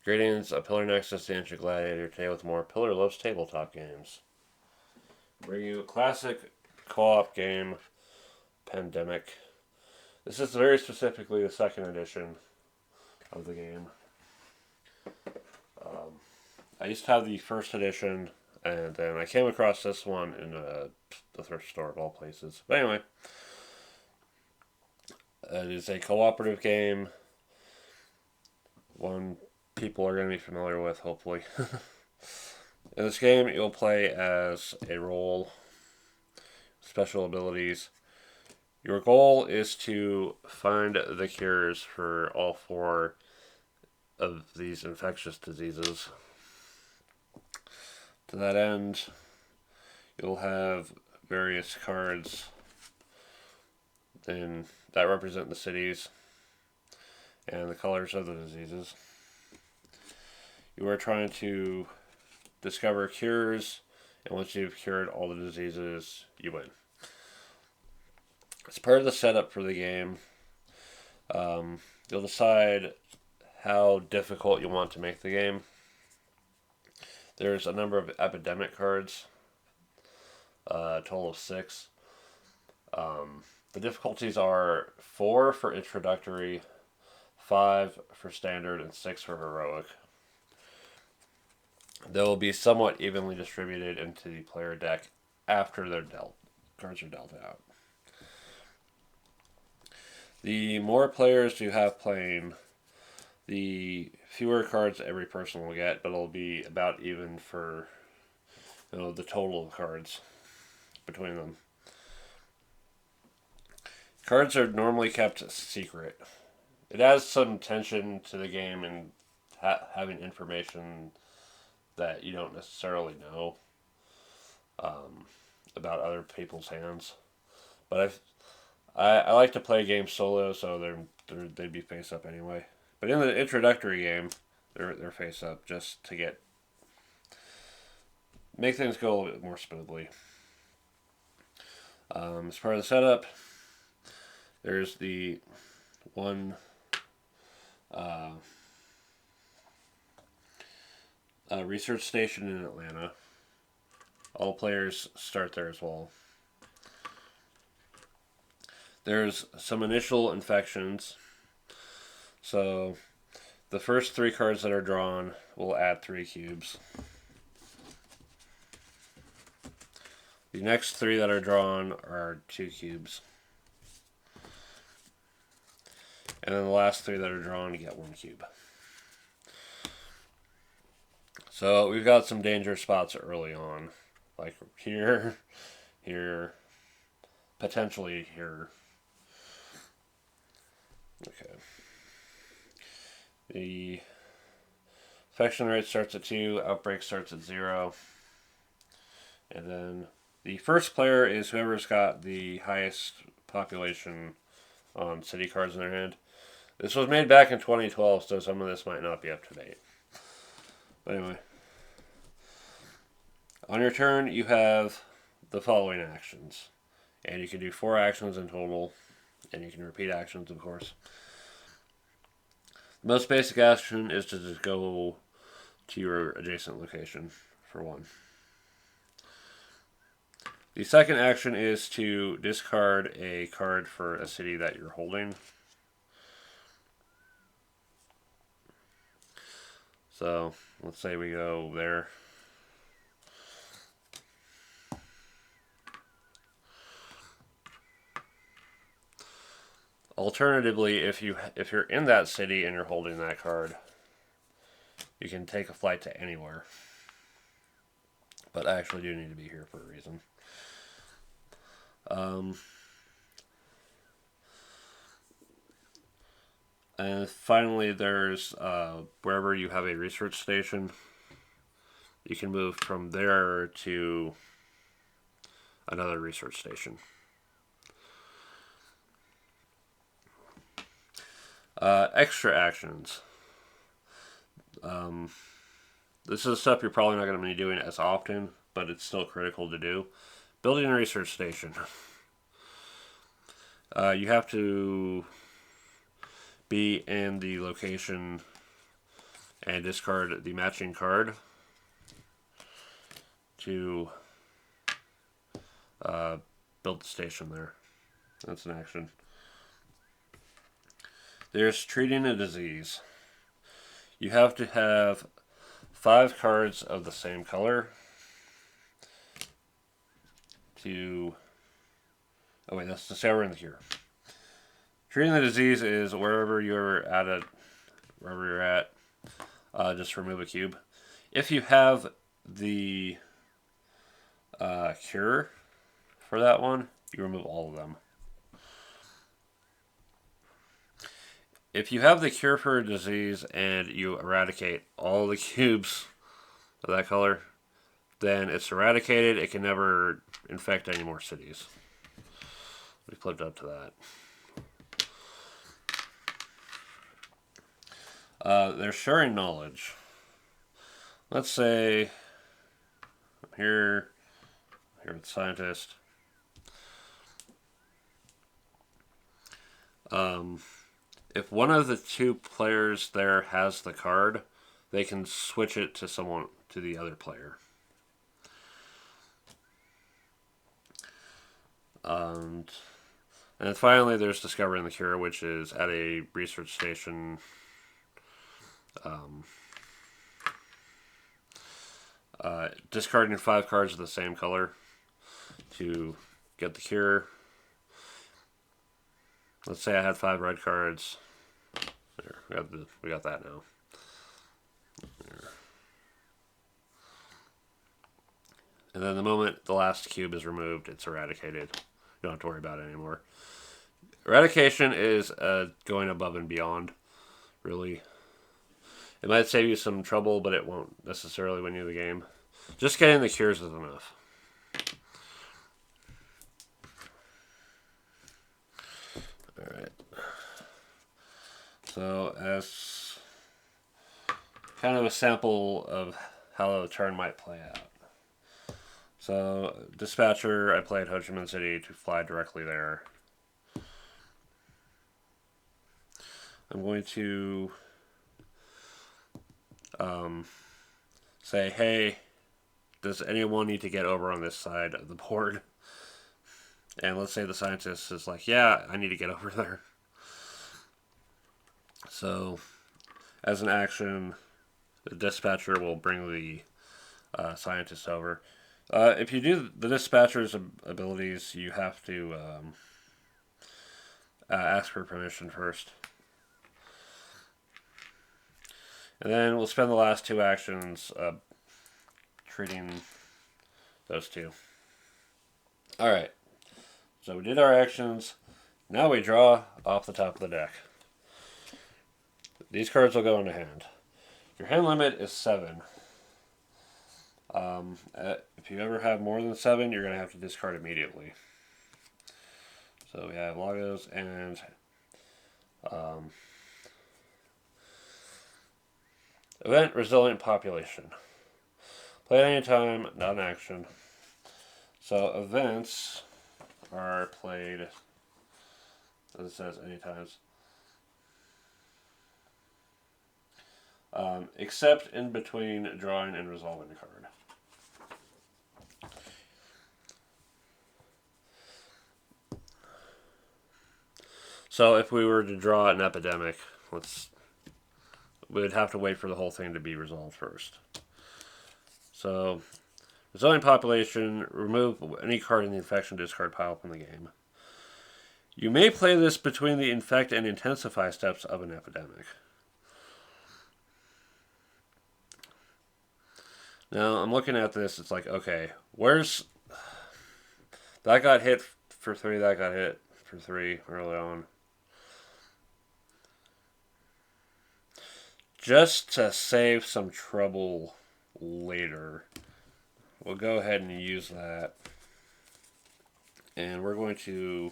Greetings, a Pillar Nexus, the Ancient Gladiator, today with more Pillar Loves Tabletop games. Bring you a classic co-op game, Pandemic. This is very specifically the second edition of the game. I used to have the first edition, and then I came across this one in the thrift store of all places. But anyway, it is a cooperative game. One people are going to be familiar with, hopefully. In this game, you'll play as a role, special abilities. Your goal is to find the cures for all 4 of these infectious diseases. To that end, you'll have various cards that represent the cities and the colors of the diseases. You are trying to discover cures, and once you've cured all the diseases, you win. As part of the setup for the game, you'll decide how difficult you want to make the game. There's a number of epidemic cards, a total of 6. The difficulties are 4 for introductory, 5 for standard, and 6 for heroic. They will be somewhat evenly distributed into the player deck after their cards are dealt out. The more players you have playing, the fewer cards every person will get, but it'll be about even for the total of cards between them. Cards are normally kept secret. It adds some tension to the game and having information that you don't necessarily know about other people's hands. But I like to play games solo, so they'd be face up anyway. But in the introductory game, they're face up just to make things go a little bit more smoothly. As part of the setup, there's the one research station in Atlanta. All players start there as well. There's some initial infections. So the first 3 cards that are drawn will add 3 cubes. The next 3 that are drawn are 2 cubes. And then the last 3 that are drawn get 1 cube. So we've got some danger spots early on. Like here, potentially here. Okay. The infection rate starts at 2, outbreak starts at 0. And then the first player is whoever's got the highest population on city cards in their hand. This was made back in 2012, so some of this might not be up to date. But anyway. On your turn, you have the following actions. And you can do 4 actions in total. And you can repeat actions, of course. The most basic action is to just go to your adjacent location for 1. The second action is to discard a card for a city that you're holding. So, let's say we go there. Alternatively, if you're in that city and you're holding that card, you can take a flight to anywhere. But I actually do need to be here for a reason. And finally, there's wherever you have a research station, you can move from there to another research station. Extra actions. This is stuff you're probably not going to be doing as often, but it's still critical to do. Building a research station. You have to be in the location and discard the matching card to build the station there. That's an action. There's treating a disease. You have to have 5 cards of the same color to... Oh wait, that's the sour in here. Treating the disease is wherever you're at, just remove a cube. If you have the cure for that one, you remove all of them. If you have the cure for a disease and you eradicate all the cubes of that color, then it's eradicated. It can never infect any more cities. We flipped up to that. They're sharing knowledge. Let's say I'm here with the scientist. If one of the 2 players there has the card, they can switch it to the other player. And then finally, there's discovering the cure, which is at a research station. Discarding 5 cards of the same color to get the cure. Let's say I had 5 red cards. There, we got that now. There. And then the moment the last cube is removed, it's eradicated. You don't have to worry about it anymore. Eradication is going above and beyond, really. It might save you some trouble, but it won't necessarily win you the game. Just getting the cures is enough. Alright. So, as kind of a sample of how a turn might play out. So, Dispatcher, I played Ho Chi Minh City to fly directly there. I'm going to say, hey, does anyone need to get over on this side of the board? And let's say the scientist is like, yeah, I need to get over there. So, as an action, the dispatcher will bring the scientist over. If you do the dispatcher's abilities, you have to ask for permission first. And then we'll spend the last 2 actions treating those 2. Alright. So we did our actions. Now we draw off the top of the deck. These cards will go into hand. Your hand limit is 7. If you ever have more than 7, you're going to have to discard immediately. So we have Lagos and Event Resilient Population. Play at any time, not an action. So events are played, as it says, any times. Except in between drawing and resolving a card. So if we were to draw an epidemic, we'd have to wait for the whole thing to be resolved first. So, resilient population, remove any card in the infection discard pile from the game. You may play this between the infect and intensify steps of an epidemic. Now, I'm looking at this, it's like, okay, where's... That got hit for 3, that got hit for 3 early on. Just to save some trouble later, we'll go ahead and use that. And we're going to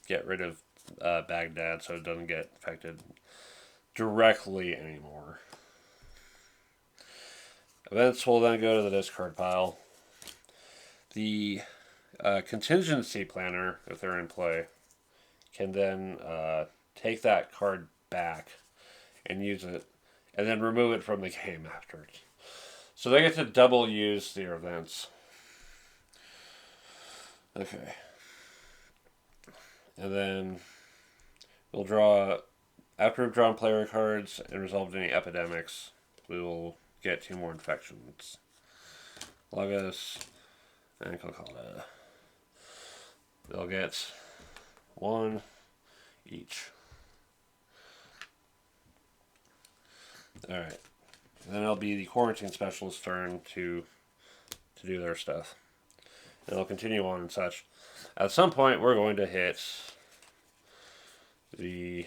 get rid of Baghdad so it doesn't get affected directly anymore. Events will then go to the discard pile. The contingency planner, if they're in play, can then take that card back and use it, and then remove it from the game afterwards. So they get to double use their events. Okay. And then we'll draw, after we've drawn player cards and resolved any epidemics, we will get 2 more infections. Logos and Kolkata. They'll get 1 each. Alright. Then it'll be the quarantine specialist's turn to do their stuff. And it'll continue on and such. At some point, we're going to hit the...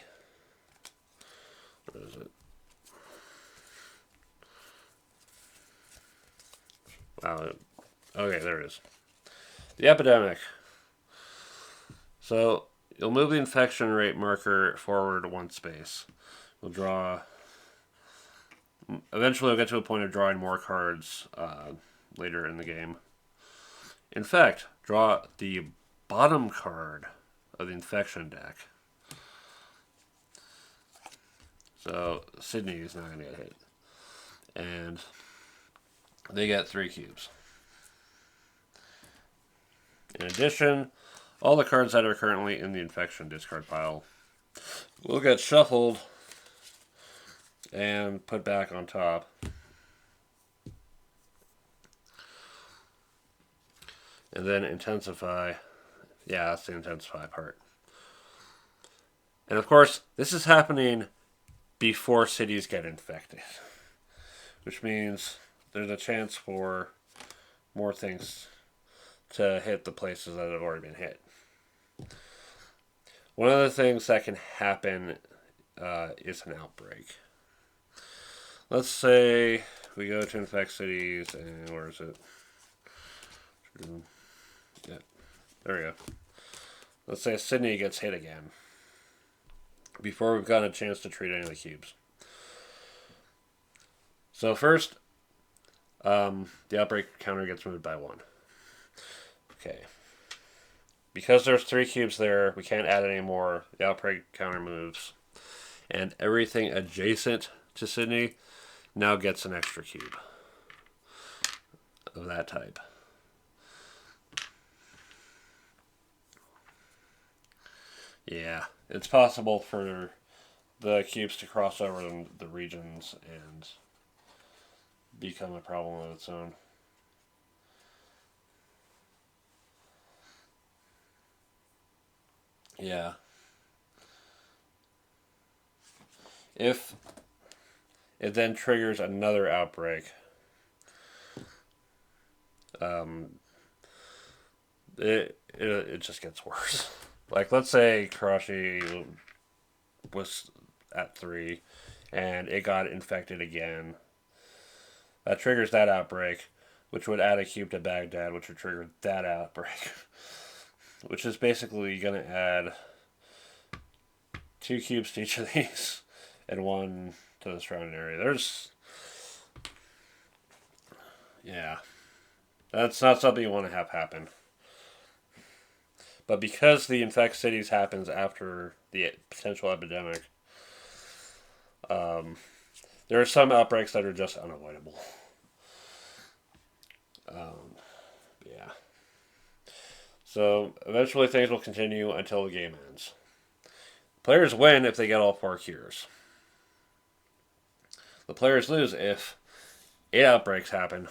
What is it? Wow. Okay, there it is. The epidemic. So, you'll move the infection rate marker forward 1 space. We'll draw... Eventually, we'll get to a point of drawing more cards later in the game. In fact, draw the bottom card of the infection deck. So, Sydney is not going to get hit. And they get 3 cubes. In addition, all the cards that are currently in the infection discard pile will get shuffled and put back on top. And then intensify. Yeah, that's the intensify part. And of course, this is happening before cities get infected. Which means there's a chance for more things to hit the places that have already been hit. One of the things that can happen is an outbreak. Let's say we go to infect cities, and where is it? Yeah, there we go. Let's say Sydney gets hit again before we've gotten a chance to treat any of the cubes. So first, the outbreak counter gets moved by 1. Okay. Because there's 3 cubes there, we can't add any more. The outbreak counter moves. And everything adjacent to Sydney now gets an extra cube of that type. Yeah, it's possible for the cubes to cross over the regions and become a problem of its own. Yeah. If it then triggers another outbreak, it just gets worse. Like, let's say Karashi was at 3 and it got infected again. That triggers that outbreak, which would add a cube to Baghdad, which would trigger that outbreak. Which is basically going to add 2 cubes to each of these and 1 to the surrounding area. Yeah. That's not something you want to have happen. But because the infect cities happens after the potential epidemic, there are some outbreaks that are just unavoidable. Yeah. So eventually things will continue until the game ends. Players win if they get all 4 cures. The players lose if 8 outbreaks happen.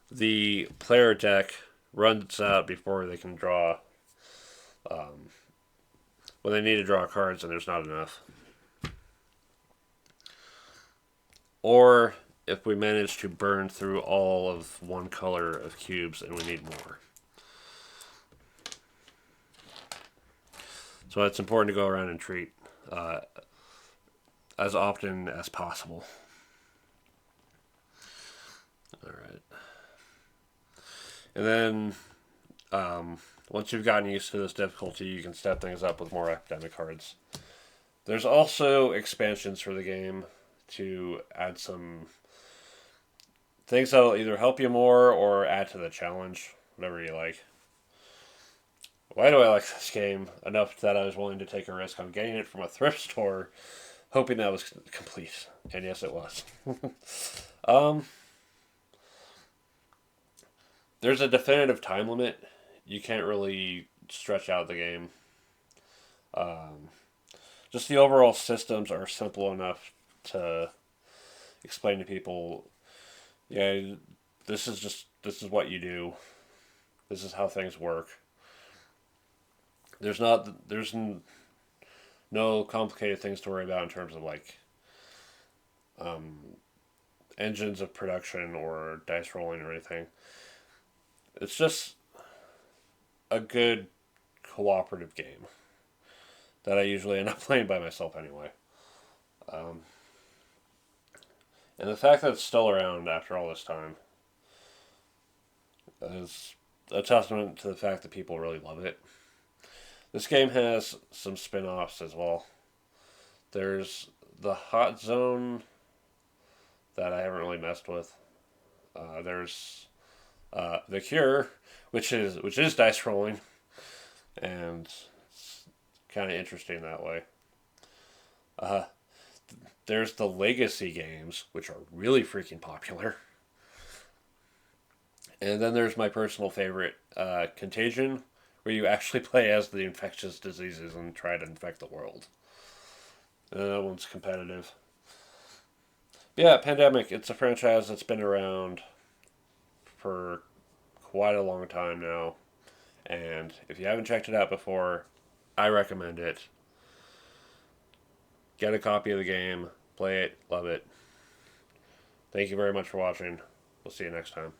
The player deck runs out before they can draw. When they need to draw cards and there's not enough. Or if we manage to burn through all of one color of cubes and we need more. So it's important to go around and treat as often as possible. Alright. And then once you've gotten used to this difficulty, you can step things up with more epidemic cards. There's also expansions for the game to add some things that'll either help you more or add to the challenge, whatever you like. Why do I like this game enough that I was willing to take a risk on getting it from a thrift store, hoping that was complete? And yes, it was. um, there's a definitive time limit. You can't really stretch out the game. Um, just the overall systems are simple enough to explain to people. Yeah, this is what you do. This is how things work. There's no complicated things to worry about in terms of like um, engines of production or dice rolling or anything. It's just a good cooperative game that I usually end up playing by myself anyway. Um, and the fact that it's still around after all this time is a testament to the fact that people really love it. This game has some spin offs as well. There's the Hot Zone that I haven't really messed with. There's the Cure, which is dice rolling, and it's kind of interesting that way. Uh, there's the Legacy games, which are really freaking popular. And then there's my personal favorite, Contagion, where you actually play as the infectious diseases and try to infect the world. And that one's competitive. Yeah, Pandemic, it's a franchise that's been around for quite a long time now. And if you haven't checked it out before, I recommend it. Get a copy of the game, play it, love it. Thank you very much for watching. We'll see you next time.